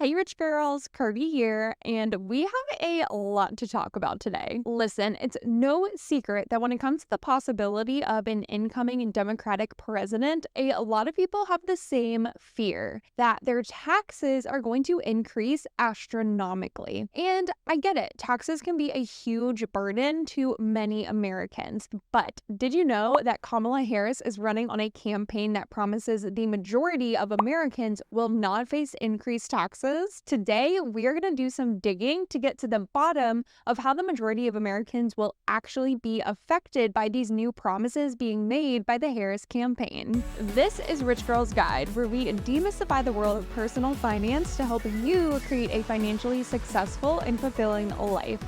Hey, rich girls, Kirby here, and we have a lot to talk about today. Listen, it's no secret that when it comes to the possibility of an incoming Democratic president, a lot of people have the same fear that their taxes are going to increase astronomically. And I get it, taxes can be a huge burden to many Americans. But did you know that Kamala Harris is running on a campaign that promises the majority of Americans will not face increased taxes? Today, we are going to do some digging to get to the bottom of how the majority of Americans will actually be affected by these new promises being made by the Harris campaign. This is Rich Girl's Guide, where we demystify the world of personal finance to help you create a financially successful and fulfilling life.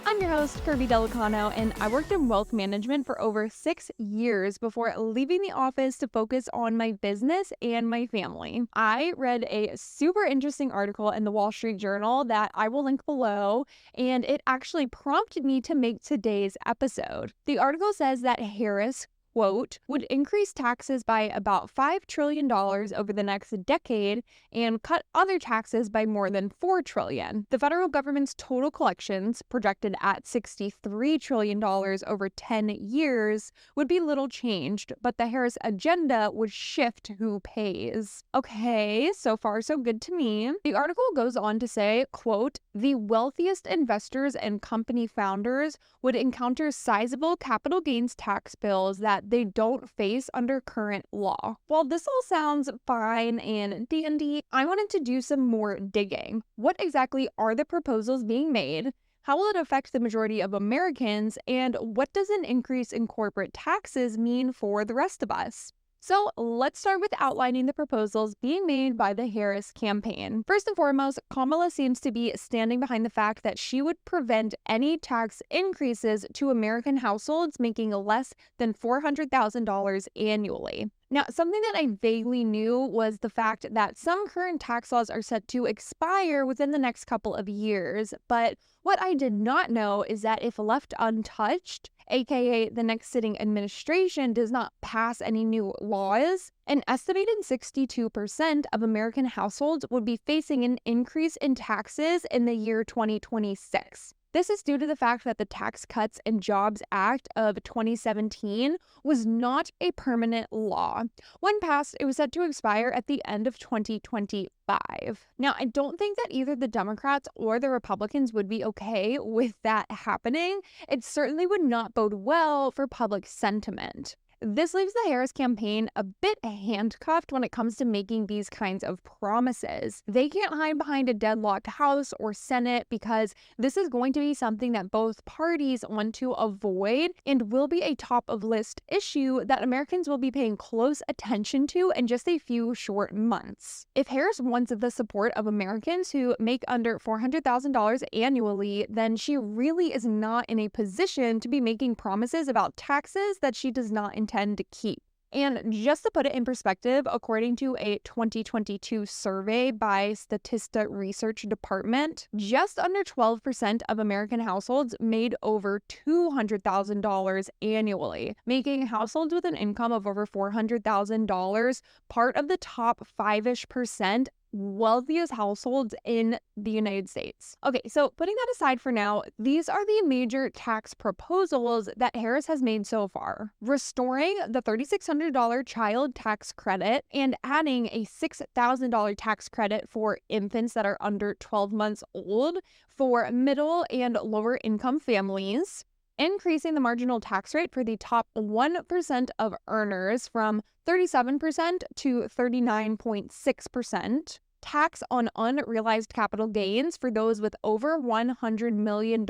I'm your host, Kirby Delicano, and I worked in wealth management for over 6 years before leaving the office to focus on my business and my family. I read a super interesting article in the Wall Street Journal that I will link below, and it actually prompted me to make today's episode. The article says that Harris, quote, would increase taxes by about $5 trillion over the next decade and cut other taxes by more than $4 trillion. The federal government's total collections, projected at $63 trillion over 10 years, would be little changed, but the Harris agenda would shift who pays. Okay, so far so good to me. The article goes on to say, quote, the wealthiest investors and company founders would encounter sizable capital gains tax bills that they don't face under current law. While this all sounds fine and dandy, I wanted to do some more digging. What exactly are the proposals being made? How will it affect the majority of Americans? And what does an increase in corporate taxes mean for the rest of us? So let's start with outlining the proposals being made by the Harris campaign. First and foremost, Kamala seems to be standing behind the fact that she would prevent any tax increases to American households making less than $400,000 annually. Now, something that I vaguely knew was the fact that some current tax laws are set to expire within the next couple of years, but what I did not know is that if left untouched, aka the next sitting administration does not pass any new laws, an estimated 62% of American households would be facing an increase in taxes in the year 2026. This is due to the fact that the Tax Cuts and Jobs Act of 2017 was not a permanent law. When passed, it was set to expire at the end of 2025. Now, I don't think that either the Democrats or the Republicans would be okay with that happening. It certainly would not bode well for public sentiment. This leaves the Harris campaign a bit handcuffed when it comes to making these kinds of promises. They can't hide behind a deadlocked House or Senate because this is going to be something that both parties want to avoid and will be a top-of-list issue that Americans will be paying close attention to in just a few short months. If Harris wants the support of Americans who make under $400,000 annually, then she really is not in a position to be making promises about taxes that she does not intend to keep. And just to put it in perspective, according to a 2022 survey by Statista Research Department, just under 12% of American households made over $200,000 annually, making households with an income of over $400,000 part of the top 5-ish% wealthiest households in the United States. Okay, so putting that aside for now, these are the major tax proposals that Harris has made so far. Restoring the $3,600 child tax credit and adding a $6,000 tax credit for infants that are under 12 months old for middle and lower income families. Increasing the marginal tax rate for the top 1% of earners from 37% to 39.6%. Tax on unrealized capital gains for those with over $100 million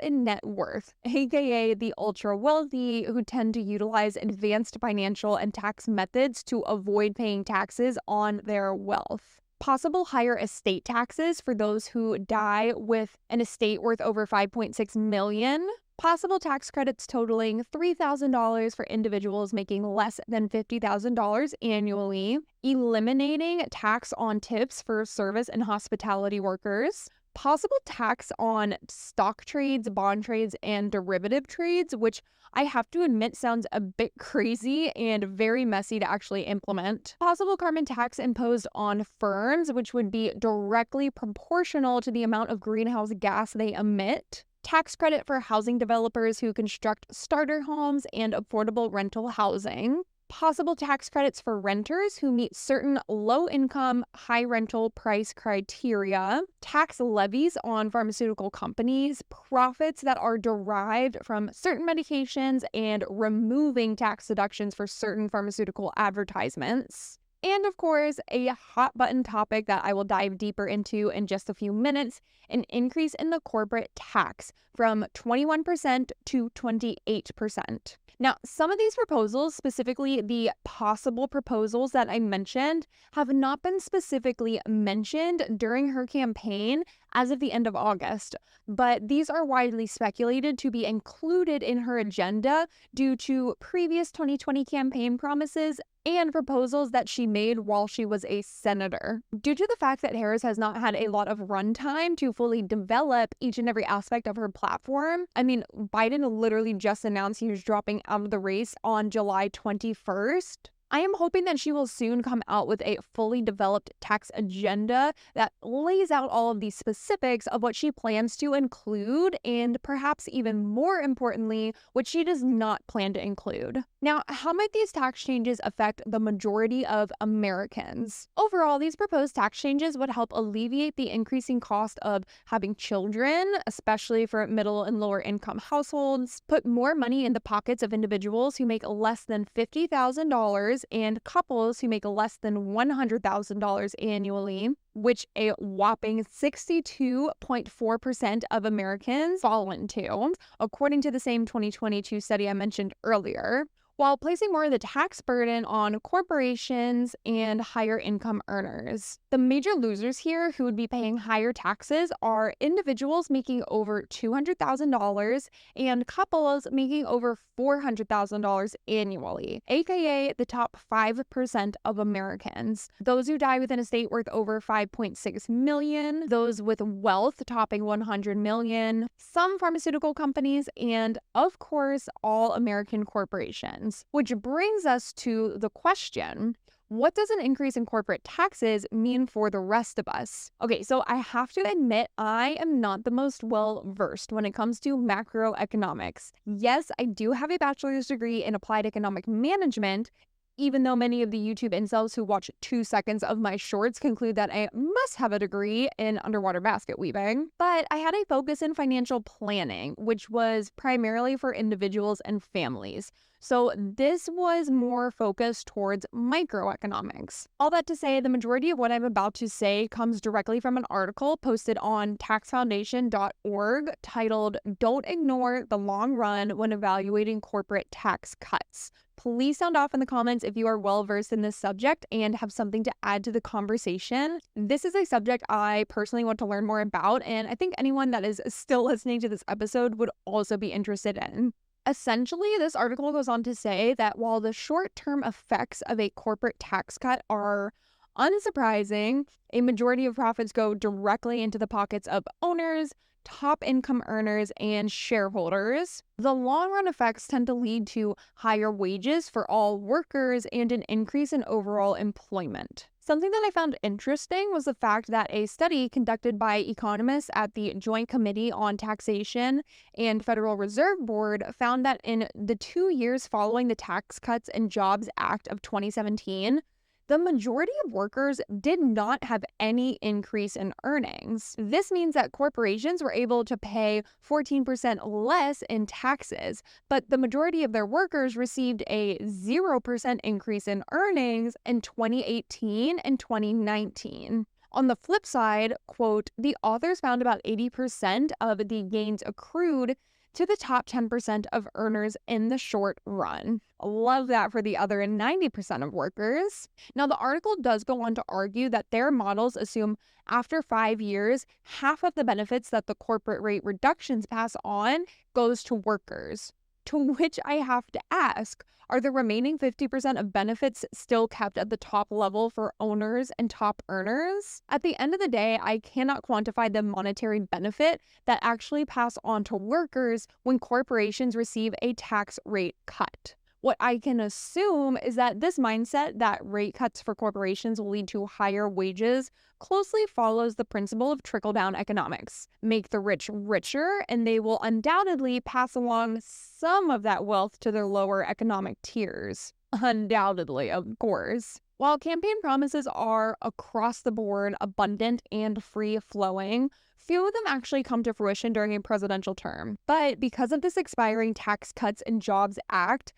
in net worth, aka the ultra wealthy who tend to utilize advanced financial and tax methods to avoid paying taxes on their wealth. Possible higher estate taxes for those who die with an estate worth over $5.6 million. Possible tax credits totaling $3,000 for individuals making less than $50,000 annually, eliminating tax on tips for service and hospitality workers, Possible tax on stock trades, bond trades, and derivative trades, which I have to admit sounds a bit crazy and very messy to actually implement. Possible carbon tax imposed on firms, which would be directly proportional to the amount of greenhouse gas they emit. Tax credit for housing developers who construct starter homes and affordable rental housing. Possible tax credits for renters who meet certain low-income, high rental price criteria. Tax levies on pharmaceutical companies. Profits that are derived from certain medications and removing tax deductions for certain pharmaceutical advertisements. And of course, a hot button topic that I will dive deeper into in just a few minutes, an increase in the corporate tax from 21% to 28%. Now, some of these proposals, specifically the possible proposals that I mentioned, have not been specifically mentioned during her campaign as of the end of August, but these are widely speculated to be included in her agenda due to previous 2020 campaign promises and proposals that she made while she was a senator. Due to the fact that Harris has not had a lot of runtime to fully develop each and every aspect of her platform, Biden literally just announced he was dropping out of the race on July 21st. I am hoping that she will soon come out with a fully developed tax agenda that lays out all of the specifics of what she plans to include and perhaps even more importantly, what she does not plan to include. Now, how might these tax changes affect the majority of Americans? Overall, these proposed tax changes would help alleviate the increasing cost of having children, especially for middle and lower income households, put more money in the pockets of individuals who make less than $50,000 and couples who make less than $100,000 annually, which a whopping 62.4% of Americans fall into, according to the same 2022 study I mentioned earlier, while placing more of the tax burden on corporations and higher income earners. The major losers here who would be paying higher taxes are individuals making over $200,000 and couples making over $400,000 annually, aka the top 5% of Americans. Those who die within a state worth over 5.6 million, those with wealth topping 100 million, some pharmaceutical companies, and of course, all American corporations. Which brings us to the question, what does an increase in corporate taxes mean for the rest of us? Okay, so I have to admit, I am not the most well-versed when it comes to macroeconomics. Yes, I do have a bachelor's degree in applied economic management, even though many of the YouTube incels who watch 2 seconds of my shorts conclude that I must have a degree in underwater basket weaving. But I had a focus in financial planning, which was primarily for individuals and families. So this was more focused towards microeconomics. All that to say, the majority of what I'm about to say comes directly from an article posted on taxfoundation.org titled, "Don't Ignore the Long Run When Evaluating Corporate Tax Cuts." Please sound off in the comments if you are well versed in this subject and have something to add to the conversation. This is a subject I personally want to learn more about, and I think anyone that is still listening to this episode would also be interested in. Essentially, this article goes on to say that while the short-term effects of a corporate tax cut are unsurprising, a majority of profits go directly into the pockets of owners, top income earners, and shareholders. The long-run effects tend to lead to higher wages for all workers and an increase in overall employment. Something that I found interesting was the fact that a study conducted by economists at the Joint Committee on Taxation and Federal Reserve Board found that in the 2 years following the Tax Cuts and Jobs Act of 2017, the majority of workers did not have any increase in earnings. This means that corporations were able to pay 14% less in taxes, but the majority of their workers received a 0% increase in earnings in 2018 and 2019. On the flip side, quote, "The authors found about 80% of the gains accrued to the top 10% of earners in the short run." Love that for the other 90% of workers. Now, the article does go on to argue that their models assume after 5 years, half of the benefits that the corporate rate reductions pass on goes to workers. To which I have to ask, are the remaining 50% of benefits still kept at the top level for owners and top earners? At the end of the day, I cannot quantify the monetary benefit that actually pass on to workers when corporations receive a tax rate cut. What I can assume is that this mindset that rate cuts for corporations will lead to higher wages closely follows the principle of trickle-down economics. Make the rich richer, and they will undoubtedly pass along some of that wealth to their lower economic tiers. Undoubtedly, of course. While campaign promises are across the board abundant and free-flowing, few of them actually come to fruition during a presidential term. But because of this expiring Tax Cuts and Jobs Act,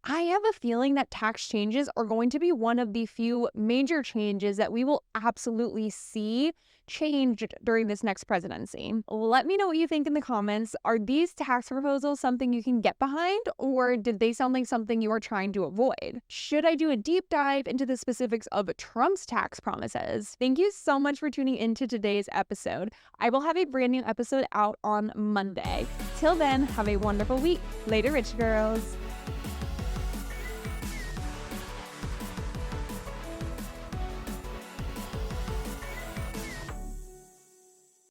I have a feeling that tax changes are going to be one of the few major changes that we will absolutely see changed during this next presidency. Let me know what you think in the comments. Are these tax proposals something you can get behind, or did they sound like something you are trying to avoid? Should I do a deep dive into the specifics of Trump's tax promises? Thank you so much for tuning into today's episode. I will have a brand new episode out on Monday. Till then, have a wonderful week. Later, rich girls.